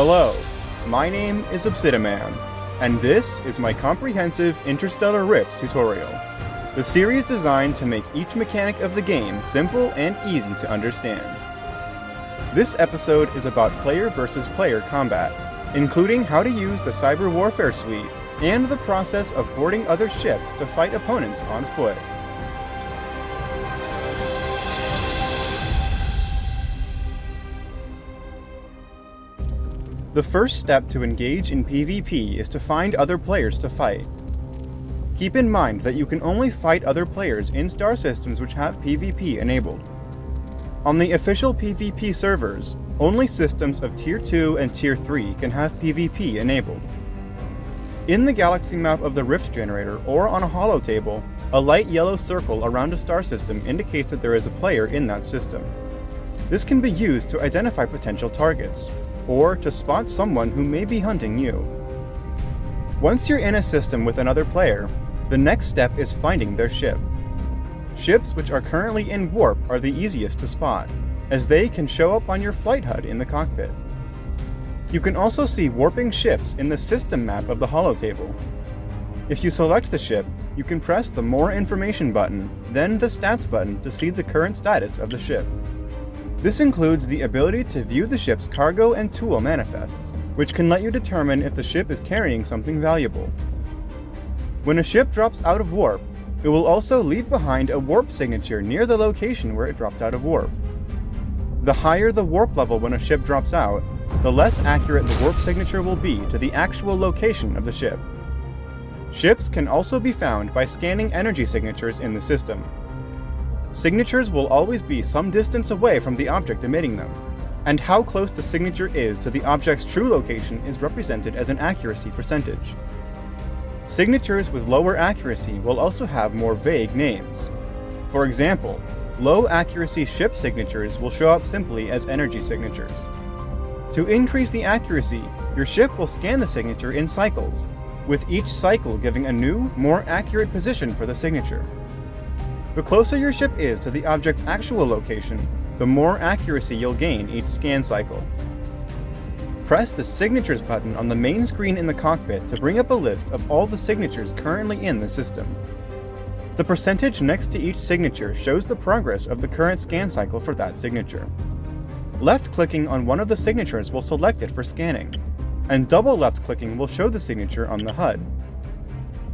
Hello, my name is Obsidiman, and this is my comprehensive Interstellar Rift tutorial. The series designed to make each mechanic of the game simple and easy to understand. This episode is about player versus player combat, including how to use the Cyber Warfare Suite and the process of boarding other ships to fight opponents on foot. The first step to engage in PvP is to find other players to fight. Keep in mind that you can only fight other players in star systems which have PvP enabled. On the official PvP servers, only systems of Tier 2 and Tier 3 can have PvP enabled. In the galaxy map of the Rift generator or on a holotable, a light yellow circle around a star system indicates that there is a player in that system. This can be used to identify potential targets, or to spot someone who may be hunting you. Once you're in a system with another player, the next step is finding their ship. Ships which are currently in warp are the easiest to spot, as they can show up on your flight HUD in the cockpit. You can also see warping ships in the system map of the holotable. If you select the ship, you can press the More Information button, then the Stats button to see the current status of the ship. This includes the ability to view the ship's cargo and tool manifests, which can let you determine if the ship is carrying something valuable. When a ship drops out of warp, it will also leave behind a warp signature near the location where it dropped out of warp. The higher the warp level when a ship drops out, the less accurate the warp signature will be to the actual location of the ship. Ships can also be found by scanning energy signatures in the system. Signatures will always be some distance away from the object emitting them, and how close the signature is to the object's true location is represented as an accuracy percentage. Signatures with lower accuracy will also have more vague names. For example, low accuracy ship signatures will show up simply as energy signatures. To increase the accuracy, your ship will scan the signature in cycles, with each cycle giving a new, more accurate position for the signature. The closer your ship is to the object's actual location, the more accuracy you'll gain each scan cycle. Press the Signatures button on the main screen in the cockpit to bring up a list of all the signatures currently in the system. The percentage next to each signature shows the progress of the current scan cycle for that signature. Left-clicking on one of the signatures will select it for scanning, and double left-clicking will show the signature on the HUD.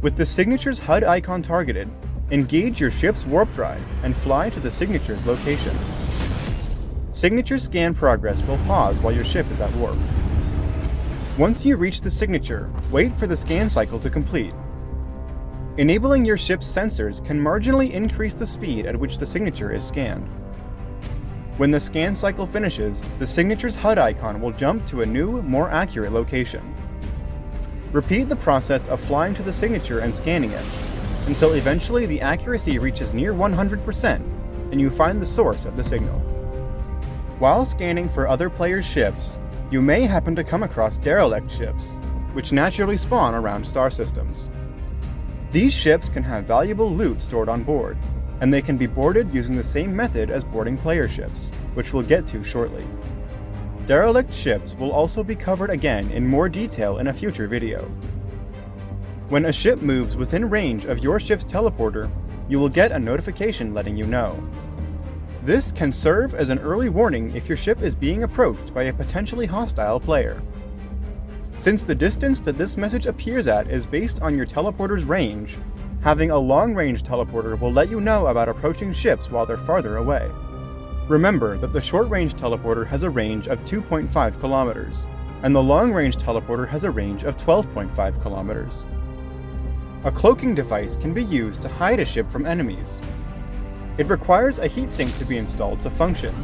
With the signature's HUD icon targeted, engage your ship's warp drive and fly to the signature's location. Signature scan progress will pause while your ship is at warp. Once you reach the signature, wait for the scan cycle to complete. Enabling your ship's sensors can marginally increase the speed at which the signature is scanned. When the scan cycle finishes, the signature's HUD icon will jump to a new, more accurate location. Repeat the process of flying to the signature and scanning it, until eventually the accuracy reaches near 100% and you find the source of the signal. While scanning for other players' ships, you may happen to come across derelict ships, which naturally spawn around star systems. These ships can have valuable loot stored on board, and they can be boarded using the same method as boarding player ships, which we'll get to shortly. Derelict ships will also be covered again in more detail in a future video. When a ship moves within range of your ship's teleporter, you will get a notification letting you know. This can serve as an early warning if your ship is being approached by a potentially hostile player. Since the distance that this message appears at is based on your teleporter's range, having a long-range teleporter will let you know about approaching ships while they're farther away. Remember that the short-range teleporter has a range of 2.5 kilometers, and the long-range teleporter has a range of 12.5 kilometers. A cloaking device can be used to hide a ship from enemies. It requires a heatsink to be installed to function,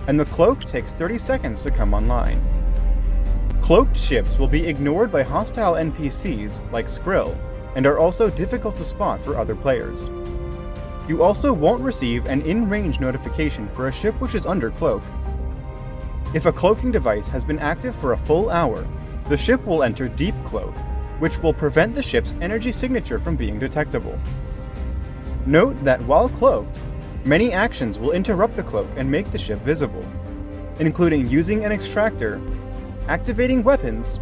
and the cloak takes 30 seconds to come online. Cloaked ships will be ignored by hostile NPCs like Skrill, and are also difficult to spot for other players. You also won't receive an in-range notification for a ship which is under cloak. If a cloaking device has been active for a full hour, the ship will enter Deep Cloak, which will prevent the ship's energy signature from being detectable. Note that while cloaked, many actions will interrupt the cloak and make the ship visible, including using an extractor, activating weapons,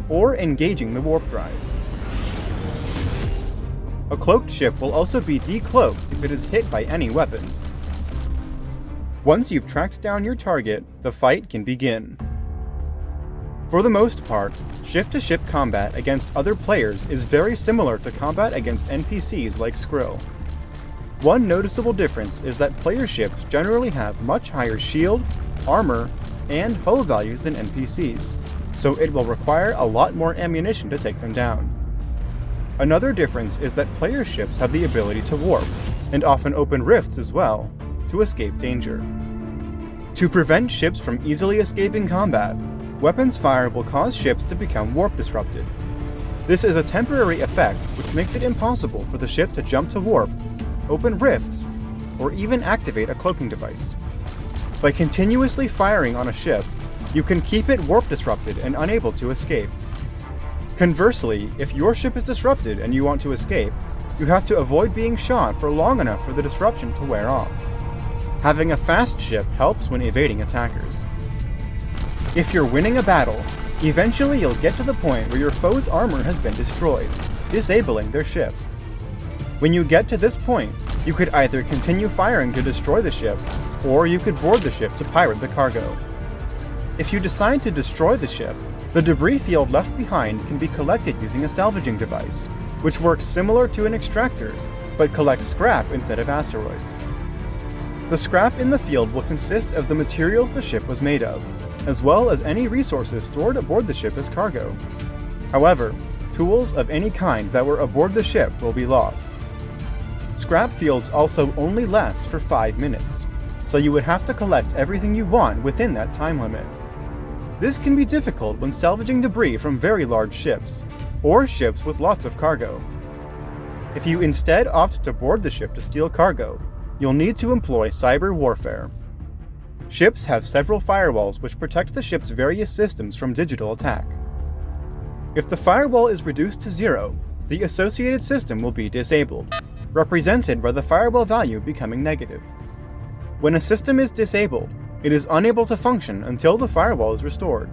or engaging the warp drive. A cloaked ship will also be decloaked if it is hit by any weapons. Once you've tracked down your target, the fight can begin. For the most part, ship-to-ship combat against other players is very similar to combat against NPCs like Skrill. One noticeable difference is that player ships generally have much higher shield, armor, and hull values than NPCs, so it will require a lot more ammunition to take them down. Another difference is that player ships have the ability to warp, and often open rifts as well, to escape danger. To prevent ships from easily escaping combat, weapons fire will cause ships to become warp disrupted. This is a temporary effect which makes it impossible for the ship to jump to warp, open rifts, or even activate a cloaking device. By continuously firing on a ship, you can keep it warp disrupted and unable to escape. Conversely, if your ship is disrupted and you want to escape, you have to avoid being shot for long enough for the disruption to wear off. Having a fast ship helps when evading attackers. If you're winning a battle, eventually you'll get to the point where your foe's armor has been destroyed, disabling their ship. When you get to this point, you could either continue firing to destroy the ship, or you could board the ship to pirate the cargo. If you decide to destroy the ship, the debris field left behind can be collected using a salvaging device, which works similar to an extractor, but collects scrap instead of asteroids. The scrap in the field will consist of the materials the ship was made of, as well as any resources stored aboard the ship as cargo. However, tools of any kind that were aboard the ship will be lost. Scrap fields also only last for 5 minutes, so you would have to collect everything you want within that time limit. This can be difficult when salvaging debris from very large ships, or ships with lots of cargo. If you instead opt to board the ship to steal cargo, you'll need to employ cyber warfare. Ships have several firewalls which protect the ship's various systems from digital attack. If the firewall is reduced to 0, the associated system will be disabled, represented by the firewall value becoming negative. When a system is disabled, it is unable to function until the firewall is restored.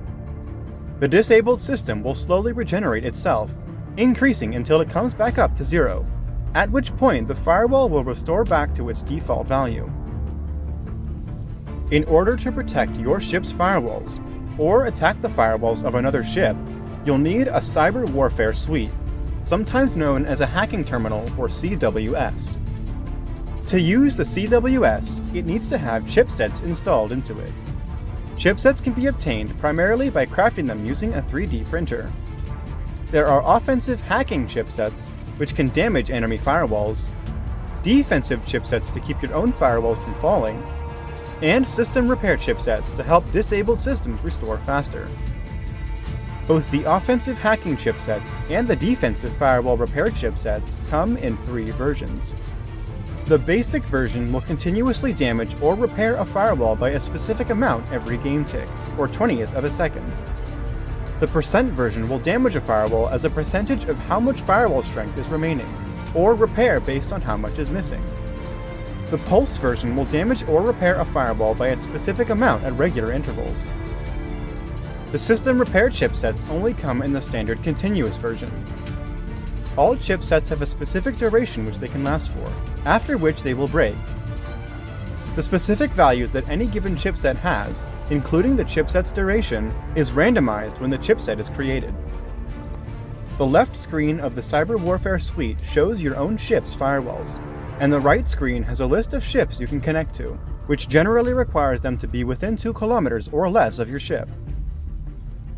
The disabled system will slowly regenerate itself, increasing until it comes back up to 0, at which point the firewall will restore back to its default value. In order to protect your ship's firewalls, or attack the firewalls of another ship, you'll need a cyber warfare suite, sometimes known as a hacking terminal or CWS. To use the CWS, it needs to have chipsets installed into it. Chipsets can be obtained primarily by crafting them using a 3D printer. There are offensive hacking chipsets, which can damage enemy firewalls, defensive chipsets to keep your own firewalls from falling, and system repair chipsets to help disabled systems restore faster. Both the offensive hacking chipsets and the defensive firewall repair chipsets come in 3 versions. The basic version will continuously damage or repair a firewall by a specific amount every game tick, or 20th of a second. The percent version will damage a firewall as a percentage of how much firewall strength is remaining, or repair based on how much is missing. The pulse version will damage or repair a firewall by a specific amount at regular intervals. The system repair chipsets only come in the standard continuous version. All chipsets have a specific duration which they can last for, after which they will break. The specific values that any given chipset has, including the chipset's duration, is randomized when the chipset is created. The left screen of the Cyber Warfare Suite shows your own ship's firewalls, and the right screen has a list of ships you can connect to, which generally requires them to be within 2 kilometers or less of your ship.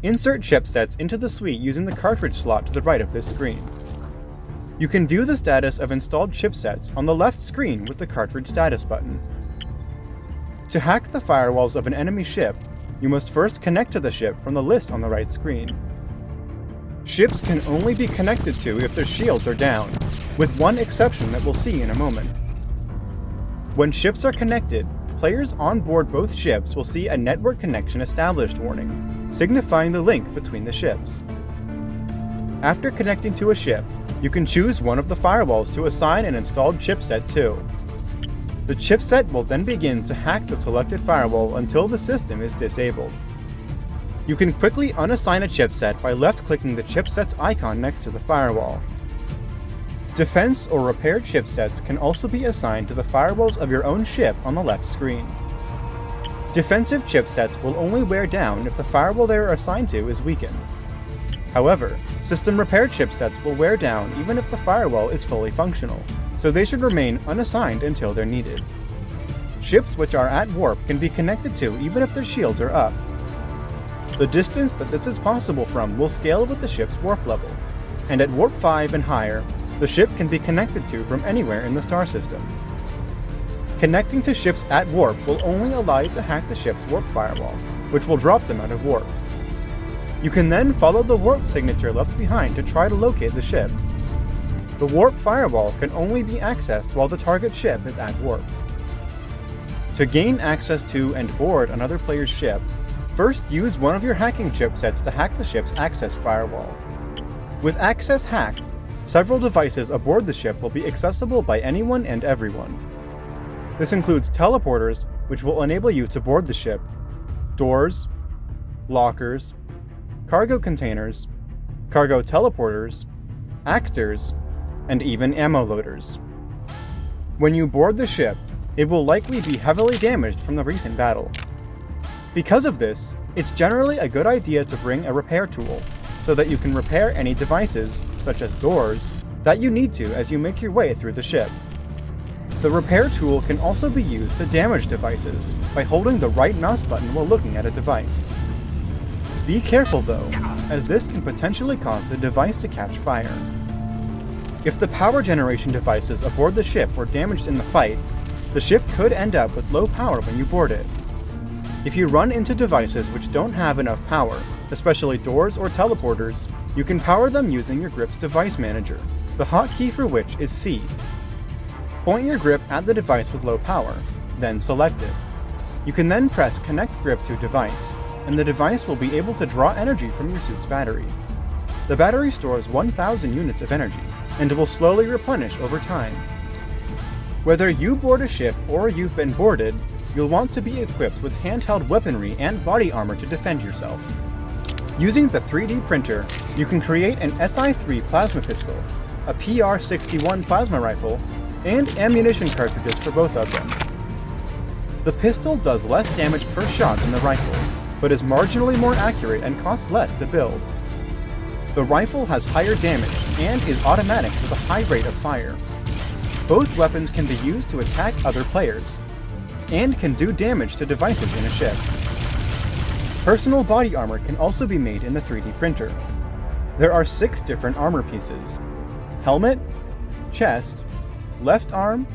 Insert chipsets into the suite using the cartridge slot to the right of this screen. You can view the status of installed chipsets on the left screen with the cartridge status button. To hack the firewalls of an enemy ship, you must first connect to the ship from the list on the right screen. Ships can only be connected to if their shields are down, with one exception that we'll see in a moment. When ships are connected, players on board both ships will see a network connection established warning, signifying the link between the ships. After connecting to a ship, you can choose one of the firewalls to assign an installed chipset to. The chipset will then begin to hack the selected firewall until the system is disabled. You can quickly unassign a chipset by left-clicking the chipset's icon next to the firewall. Defense or repair chipsets can also be assigned to the firewalls of your own ship on the left screen. Defensive chipsets will only wear down if the firewall they are assigned to is weakened. However, system repair chipsets will wear down even if the firewall is fully functional, so they should remain unassigned until they're needed. Ships which are at warp can be connected to even if their shields are up. The distance that this is possible from will scale with the ship's warp level, and at warp 5 and higher, the ship can be connected to from anywhere in the star system. Connecting to ships at warp will only allow you to hack the ship's warp firewall, which will drop them out of warp. You can then follow the warp signature left behind to try to locate the ship. The warp firewall can only be accessed while the target ship is at warp. To gain access to and board another player's ship, first use one of your hacking chipsets to hack the ship's access firewall. With access hacked, several devices aboard the ship will be accessible by anyone and everyone. This includes teleporters, which will enable you to board the ship, doors, lockers, cargo containers, cargo teleporters, actors, and even ammo loaders. When you board the ship, it will likely be heavily damaged from the recent battle. Because of this, it's generally a good idea to bring a repair tool, so that you can repair any devices, such as doors, that you need to as you make your way through the ship. The repair tool can also be used to damage devices by holding the right mouse button while looking at a device. Be careful though, as this can potentially cause the device to catch fire. If the power generation devices aboard the ship were damaged in the fight, the ship could end up with low power when you board it. If you run into devices which don't have enough power, especially doors or teleporters, you can power them using your grip's device manager, the hotkey for which is C. Point your grip at the device with low power, then select it. You can then press Connect Grip to Device, and the device will be able to draw energy from your suit's battery. The battery stores 1,000 units of energy, and will slowly replenish over time. Whether you board a ship or you've been boarded, you'll want to be equipped with handheld weaponry and body armor to defend yourself. Using the 3D printer, you can create an SI-3 plasma pistol, a PR-61 plasma rifle, and ammunition cartridges for both of them. The pistol does less damage per shot than the rifle, but is marginally more accurate and costs less to build. The rifle has higher damage and is automatic with a high rate of fire. Both weapons can be used to attack other players, and can do damage to devices in a ship. Personal body armor can also be made in the 3D printer. There are 6 different armor pieces: helmet, chest, left arm,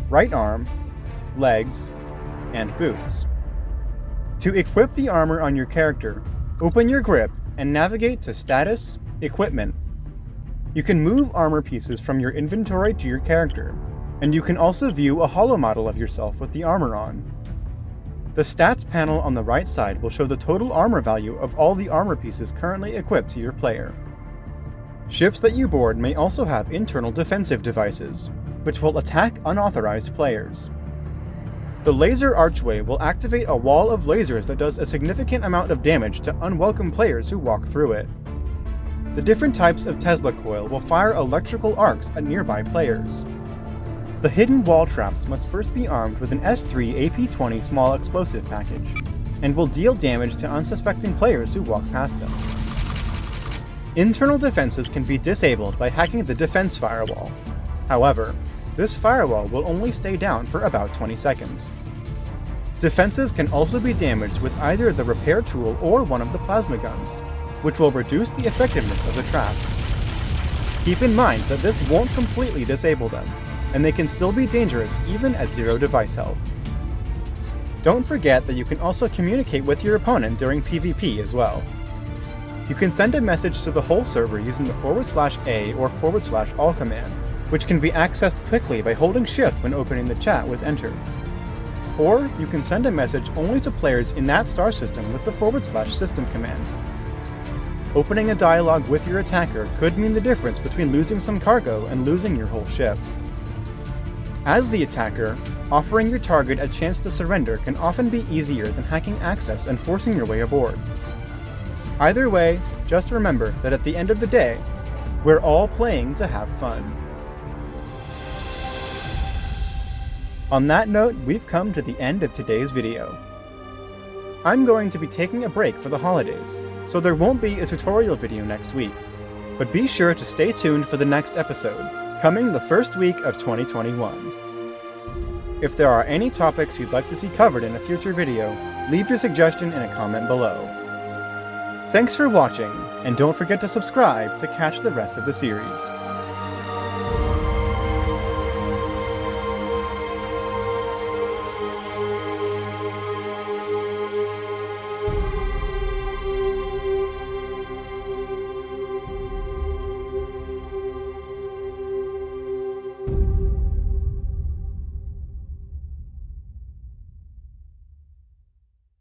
right arm, legs, and boots. To equip the armor on your character, open your grip and navigate to Status, Equipment. You can move armor pieces from your inventory to your character, and you can also view a holo model of yourself with the armor on. The stats panel on the right side will show the total armor value of all the armor pieces currently equipped to your player. Ships that you board may also have internal defensive devices, which will attack unauthorized players. The laser archway will activate a wall of lasers that does a significant amount of damage to unwelcome players who walk through it. The different types of Tesla coil will fire electrical arcs at nearby players. The hidden wall traps must first be armed with an S3 AP-20 small explosive package, and will deal damage to unsuspecting players who walk past them. Internal defenses can be disabled by hacking the defense firewall. However, this firewall will only stay down for about 20 seconds. Defenses can also be damaged with either the repair tool or one of the plasma guns, which will reduce the effectiveness of the traps. Keep in mind that this won't completely disable them, and they can still be dangerous even at 0 device health. Don't forget that you can also communicate with your opponent during PvP as well. You can send a message to the whole server using the /A or /all command, which can be accessed quickly by holding Shift when opening the chat with Enter. Or you can send a message only to players in that star system with the /system command. Opening a dialogue with your attacker could mean the difference between losing some cargo and losing your whole ship. As the attacker, offering your target a chance to surrender can often be easier than hacking access and forcing your way aboard. Either way, just remember that at the end of the day, we're all playing to have fun. On that note, we've come to the end of today's video. I'm going to be taking a break for the holidays, so there won't be a tutorial video next week. But be sure to stay tuned for the next episode, coming the first week of 2021. If there are any topics you'd like to see covered in a future video, leave your suggestion in a comment below. Thanks for watching, and don't forget to subscribe to catch the rest of the series.